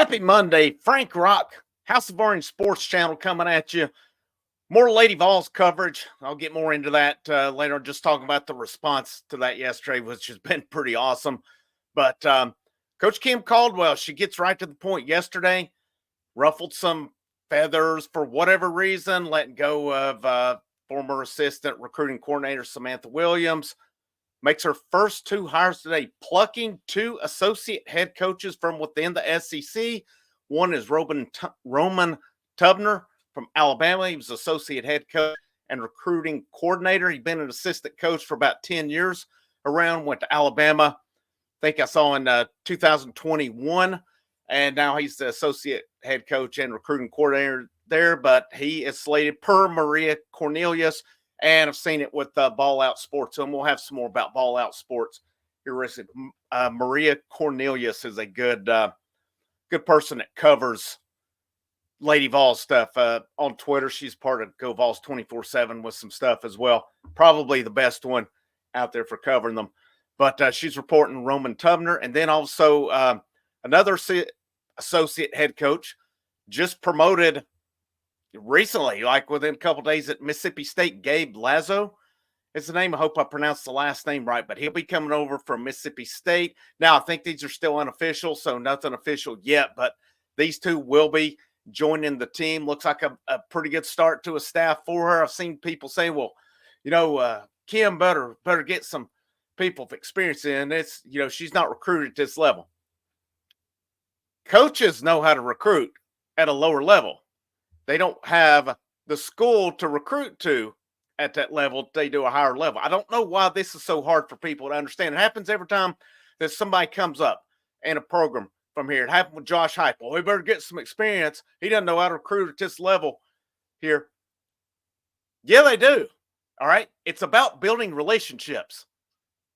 Happy Monday, Frank Rock, House of Orange Sports Channel coming at you. More Lady Vols coverage. I'll get more into that later. Just talking about the response to that yesterday, which has been pretty awesome. But Coach Kim Caldwell, she gets right to the point yesterday, ruffled some feathers for whatever reason, letting go of former assistant recruiting coordinator Samantha Williams. Makes her first two hires today, plucking two associate head coaches from within the SEC. One is Roman Tubner from Alabama. He was associate head coach and recruiting coordinator. He'd been an assistant coach for about 10 years around, went to Alabama. I think I saw in 2021. And now he's the associate head coach and recruiting coordinator there. But he is slated per Maria Cornelius. And I've seen it with Ball Out Sports, and we'll have some more about Ball Out Sports here recently. Maria Cornelius is a good person that covers Lady Vols stuff on Twitter. She's part of Go Vols 24/7 with some stuff as well. Probably the best one out there for covering them. But she's reporting Roman Tubner, and then also another associate head coach just promoted recently, like within a couple days at Mississippi State. Gabe Lazo is the name. I hope I pronounced the last name right, but he'll be coming over from Mississippi State. Now, I think these are still unofficial, so nothing official yet, but these two will be joining the team. Looks like a pretty good start to a staff for her. I've seen people say, well, Kim better get some people of experience in. It's, she's not recruited at this level. Coaches know how to recruit at a lower level. They don't have the school to recruit to at that level. They do a higher level. I don't know why this is so hard for people to understand. It happens every time that somebody comes up in a program from here. It happened with Josh Heupel. We better get some experience. He doesn't know how to recruit at this level here. Yeah, they do. All right. It's about building relationships.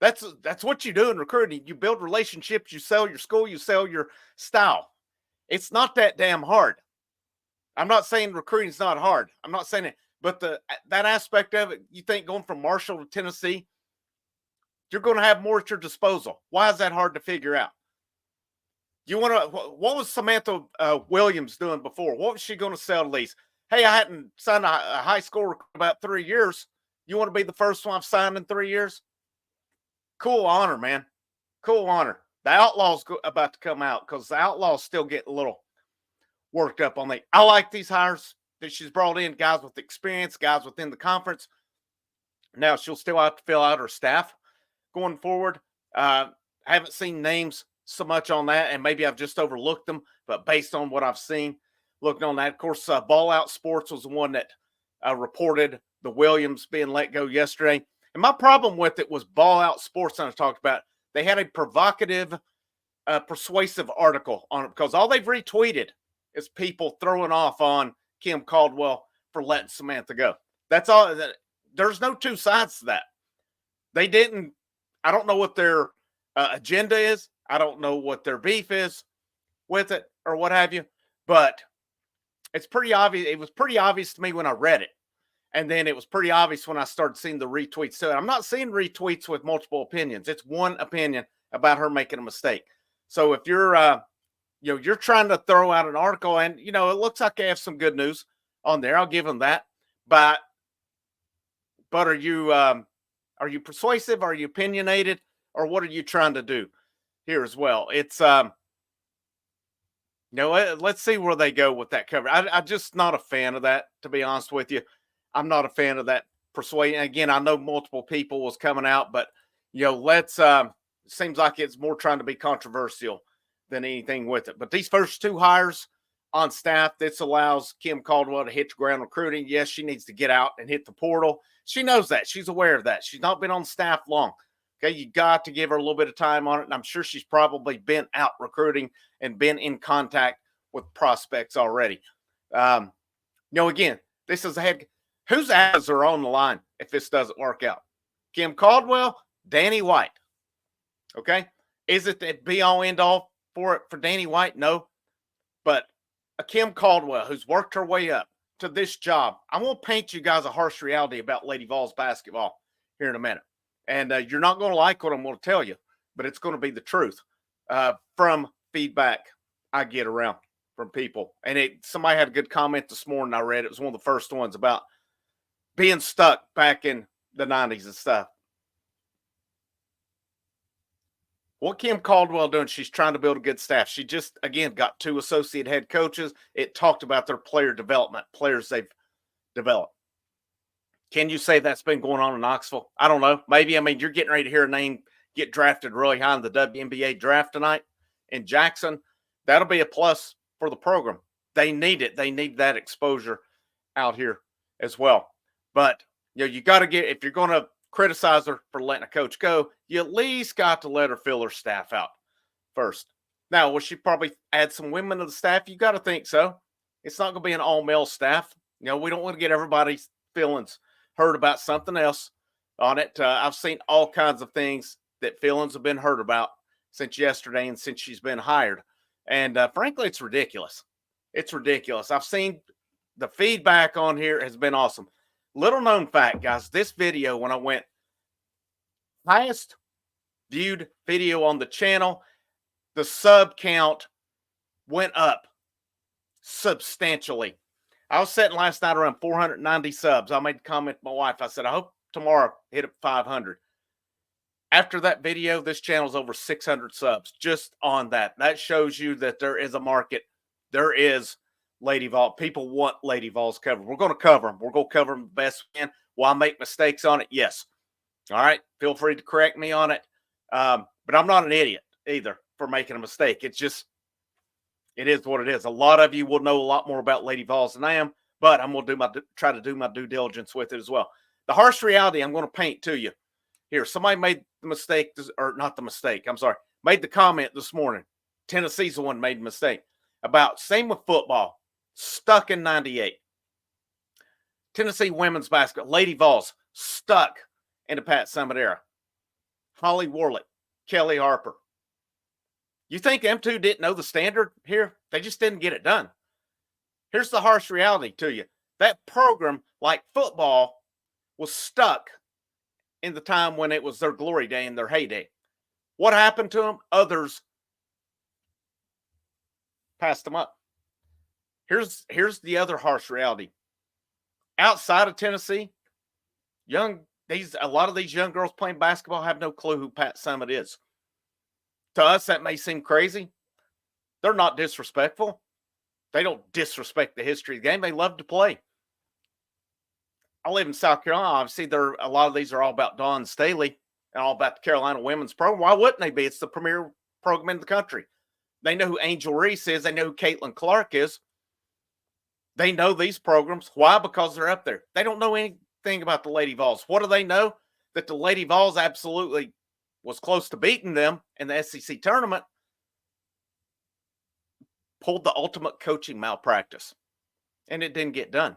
That's what you do in recruiting. You build relationships. You sell your school. You sell your style. It's not that damn hard. I'm not saying recruiting is not hard. I'm not saying it, but that aspect of it, you think going from Marshall to Tennessee, you're going to have more at your disposal. Why is that hard to figure out? What was Samantha Williams doing before? What was she going to sell to these? Hey, I hadn't signed a high school recruit about 3 years. You want to be the first one I've signed in 3 years? Cool honor, man. Cool honor. The Outlaw's about to come out because the Outlaw's still getting a little worked up on I like these hires that she's brought in, guys with experience, guys within the conference. Now she'll still have to fill out her staff going forward. I haven't seen names so much on that, and maybe I've just overlooked them, but based on what I've seen, looking on that, of course, Ball Out Sports was the one that reported the Williams being let go yesterday. And my problem with it was Ball Out Sports, and I talked about, they had a provocative, persuasive article on it because all they've retweeted is people throwing off on Kim Caldwell for letting Samantha go. That's all. There's no two sides to that. They didn't. I don't know what their agenda is. I don't know what their beef is with it or what have you. But it's pretty obvious. It was pretty obvious to me when I read it. And then it was pretty obvious when I started seeing the retweets. So I'm not seeing retweets with multiple opinions. It's one opinion about her making a mistake. So if you're you're trying to throw out an article and, it looks like they have some good news on there. I'll give them that. But are you persuasive? Are you opinionated? Or what are you trying to do here as well? It's, let's see where they go with that cover. I'm just not a fan of that, to be honest with you. I'm not a fan of that persuasion. Again, I know multiple people was coming out, but, seems like it's more trying to be controversial than anything with it. But these first two hires on staff, this allows Kim Caldwell to hit the ground recruiting. Yes, she needs to get out and hit the portal. She knows that. She's aware of that. She's not been on staff long. Okay, you got to give her a little bit of time on it. And I'm sure she's probably been out recruiting and been in contact with prospects already. Again, this is a head. Whose ads are on the line if this doesn't work out? Kim Caldwell, Danny White. Okay, is it the be-all, end-all for Danny White? No. But a Kim Caldwell who's worked her way up to this job. I won't paint you guys a harsh reality about Lady Vols basketball here in a minute. And you're not going to like what I'm going to tell you, but it's going to be the truth from feedback I get around from people. And somebody had a good comment this morning. I read it was one of the first ones about being stuck back in the 90s and stuff. What Kim Caldwell doing? She's trying to build a good staff. She just again got 2 associate head coaches. It talked about their player development, players they've developed. Can you say that's been going on in Knoxville? I don't know. Maybe. I mean, you're getting ready to hear a name get drafted really high in the WNBA draft tonight in Jackson. That'll be a plus for the program. They need it. They need that exposure out here as well. But you got to get, if you're going to criticize her for letting a coach go, you at least got to let her fill her staff out first. Now, will she probably add some women to the staff? You got to think so. It's not going to be an all-male staff. We don't want to get everybody's feelings hurt about something else on it. I've seen all kinds of things that feelings have been hurt about since yesterday and since she's been hired. And frankly, it's ridiculous. It's ridiculous. I've seen the feedback on here has been awesome. Little known fact, guys, this video, when I went highest viewed video on the channel, the sub count went up substantially. I was sitting last night around 490 subs. I made a comment to my wife. I said, I hope tomorrow hit up 500. After that video, this channel's over 600 subs just on that. That shows you that there is a market. There is Lady Vol. People want Lady Vols covered. We're going to cover them. We're going to cover them the best we can. Will I make mistakes on it? Yes. All right. Feel free to correct me on it. But I'm not an idiot either for making a mistake. It's just, it is what it is. A lot of you will know a lot more about Lady Vols than I am, but I'm going to try to do my due diligence with it as well. The harsh reality I'm going to paint to you here. Somebody made the mistake, or not the mistake, I'm sorry, made the comment this morning. Tennessee's the one made the mistake about, same with football, stuck in 98. Tennessee women's basketball, Lady Vols, stuck in the Pat Summitt era. Holly Warlick, Kelly Harper. You think them two didn't know the standard here? They just didn't get it done. Here's the harsh reality to you. That program, like football, was stuck in the time when it was their glory day and their heyday. What happened to them? Others passed them up. Here's the other harsh reality. Outside of Tennessee, a lot of these young girls playing basketball have no clue who Pat Summitt is. To us, that may seem crazy. They're not disrespectful. They don't disrespect the history of the game. They love to play. I live in South Carolina. Obviously, a lot of these are all about Dawn Staley and all about the Carolina women's program. Why wouldn't they be? It's the premier program in the country. They know who Angel Reese is. They know who Caitlin Clark is. They know these programs. Why? Because they're up there. They don't know anything about the Lady Vols. What do they know? That the Lady Vols absolutely was close to beating them in the SEC tournament, pulled the ultimate coaching malpractice, and it didn't get done.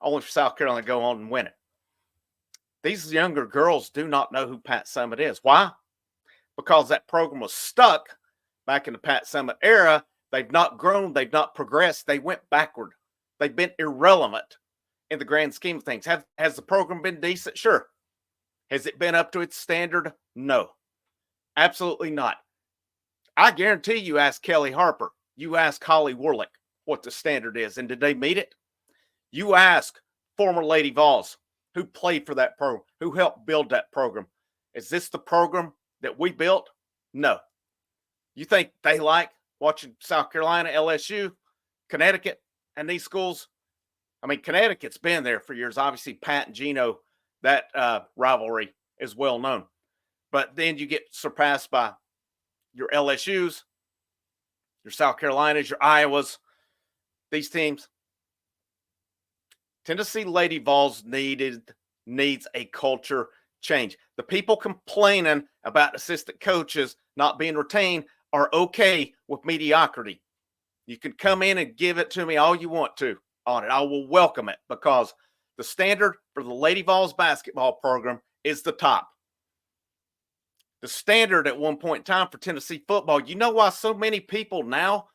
Only for South Carolina to go on and win it. These younger girls do not know who Pat Summitt is. Why? Because that program was stuck back in the Pat Summitt era. They've not grown. They've not progressed. They went backward. They've been irrelevant in the grand scheme of things. Has the program been decent? Sure. Has it been up to its standard? No, absolutely not. I guarantee you ask Kelly Harper, you ask Holly Warlick what the standard is, and did they meet it? You ask former Lady Vols who played for that program, who helped build that program. Is this the program that we built? No. You think they like watching South Carolina, LSU, Connecticut, and these schools? I mean, Connecticut's been there for years. Obviously, Pat and Gino, that rivalry is well known. But then you get surpassed by your LSUs, your South Carolinas, your Iowas, these teams. Tennessee Lady Vols needs a culture change. The people complaining about assistant coaches not being retained are okay with mediocrity. You can come in and give it to me all you want to on it. I will welcome it because the standard for the Lady Vols basketball program is the top. The standard at one point in time for Tennessee football, you know why so many people now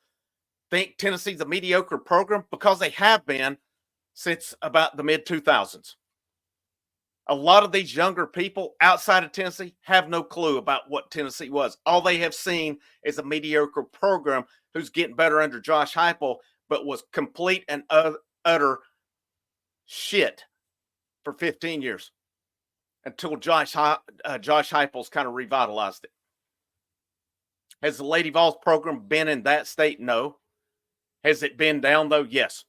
think Tennessee's a mediocre program? Because they have been since about the mid-2000s. A lot of these younger people outside of Tennessee have no clue about what Tennessee was. All they have seen is a mediocre program who's getting better under Josh Heupel, but was complete and utter shit for 15 years until Josh Heupel's kind of revitalized it. Has the Lady Vols program been in that state? No. Has it been down, though? Yes.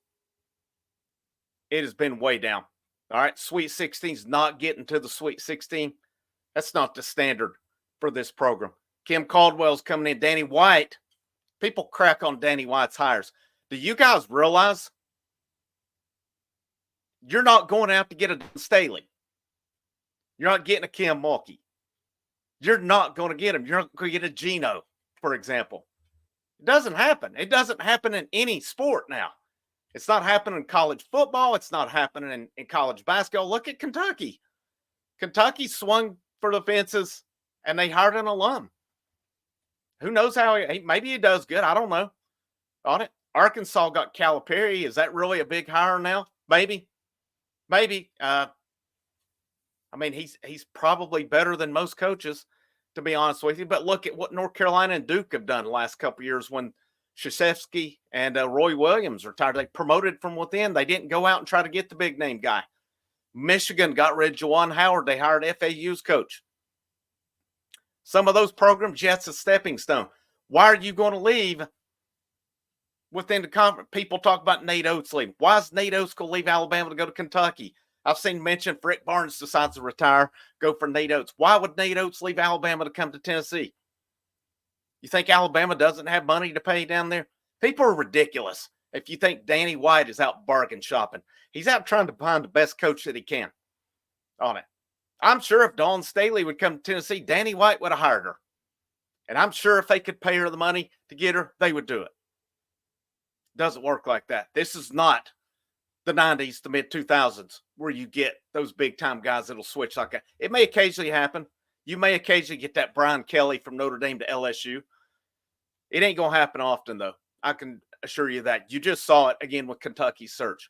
It has been way down. All right. Sweet 16's not getting to the Sweet 16. That's not the standard for this program. Kim Caldwell's coming in. Danny White. People crack on Danny White's hires. Do you guys realize you're not going out to get a Staley? You're not getting a Kim Mulkey. You're not going to get him. You're not going to get a Gino, for example. It doesn't happen. It doesn't happen in any sport now. It's not happening in college football. It's not happening in college basketball. Look at Kentucky. Kentucky swung for the fences, and they hired an alum. Who knows how maybe he does good. I don't know. On it. Arkansas got Calipari. Is that really a big hire now? Maybe. I mean, he's probably better than most coaches, to be honest with you. But look at what North Carolina and Duke have done the last couple of years when Krzyzewski and Roy Williams retired. They promoted from within. They didn't go out and try to get the big name guy. Michigan got rid of Juwan Howard. They hired FAU's coach. Some of those programs, that's a stepping stone. Why are you going to leave within the conference? People talk about Nate Oates leaving. Why is Nate Oates going to leave Alabama to go to Kentucky? I've seen mention Rick Barnes decides to retire, go for Nate Oates. Why would Nate Oates leave Alabama to come to Tennessee? You think Alabama doesn't have money to pay down there? People are ridiculous if you think Danny White is out bargain shopping. He's out trying to find the best coach that he can on it. I'm sure if Dawn Staley would come to Tennessee, Danny White would have hired her. And I'm sure if they could pay her the money to get her, they would do it. Doesn't work like that. This is not the 90s to mid-2000s where you get those big-time guys that'll switch like that. It may occasionally happen. You may occasionally get that Brian Kelly from Notre Dame to LSU. It ain't going to happen often, though. I can assure you that. You just saw it again with Kentucky's search.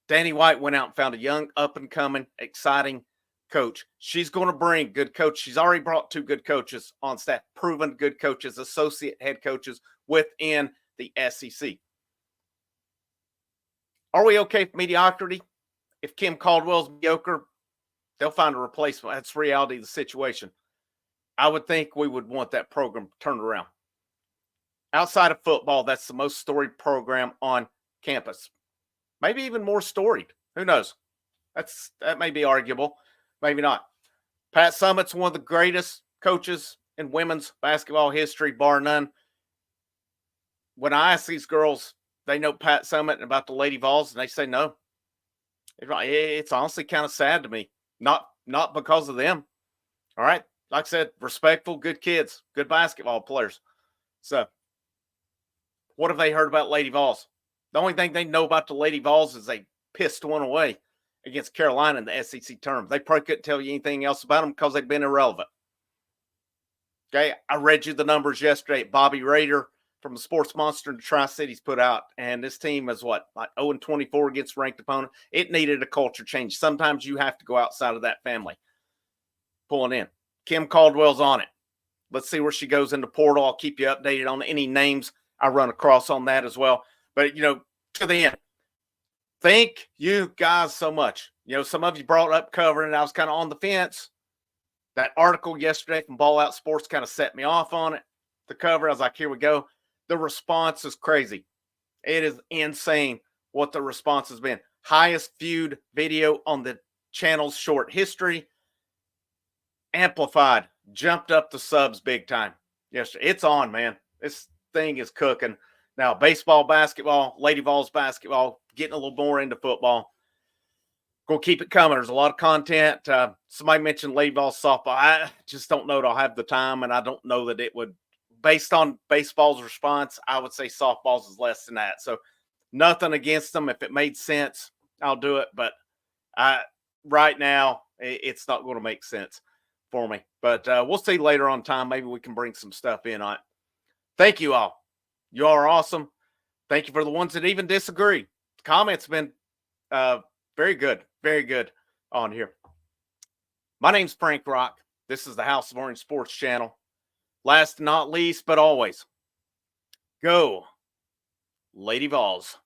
Danny White went out and found a young, up-and-coming, exciting coach. She's going to bring good coach. She's already brought 2 good coaches on staff, proven good coaches, associate head coaches within the SEC. Are we okay with mediocrity? If Kim Caldwell's mediocre, they'll find a replacement. That's the reality of the situation. I would think we would want that program turned around. Outside of football, that's the most storied program on campus. Maybe even more storied. Who knows? That may be arguable. Maybe not. Pat Summitt's one of the greatest coaches in women's basketball history, bar none. When I ask these girls, they know Pat Summitt about the Lady Vols, and they say no. It's honestly kind of sad to me. Not because of them. All right. Like I said, respectful, good kids, good basketball players. So, what have they heard about Lady Vols? The only thing they know about the Lady Vols is they pissed one away against Carolina in the SEC tournament. They probably couldn't tell you anything else about them because they've been irrelevant. Okay, I read you the numbers yesterday. Bobby Rader from the Sports Monster in the Tri-Cities put out, and this team is like 0-24 against ranked opponent. It needed a culture change. Sometimes you have to go outside of that family. Pulling in. Kim Caldwell's on it. Let's see where she goes in the portal. I'll keep you updated on any names I run across on that as well. But, to the end, thank you guys so much. Some of you brought up covering it. I was kind of on the fence. That article yesterday from Ball Out Sports kind of set me off on it. The cover, I was like, here we go. The response is crazy. It is insane what the response has been. Highest viewed video on the channel's short history. Amplified. Jumped up the subs big time yesterday. It's on, man. This thing is cooking. Now, baseball, basketball, Lady Vols basketball, getting a little more into football. Go keep it coming. There's a lot of content. Somebody mentioned Lady Vols softball. I just don't know that I'll have the time, and I don't know that it would. Based on baseball's response, I would say softball's is less than that. So nothing against them. If it made sense, I'll do it. But right now, it's not going to make sense for me. But we'll see later on time. Maybe we can bring some stuff in on it. Thank you all. You all are awesome. Thank you for the ones that even disagree. Comments have been very good on here. My name's Frank Rock. This is the House of Orange Sports Channel. Last and not least, but always, go Lady Vols.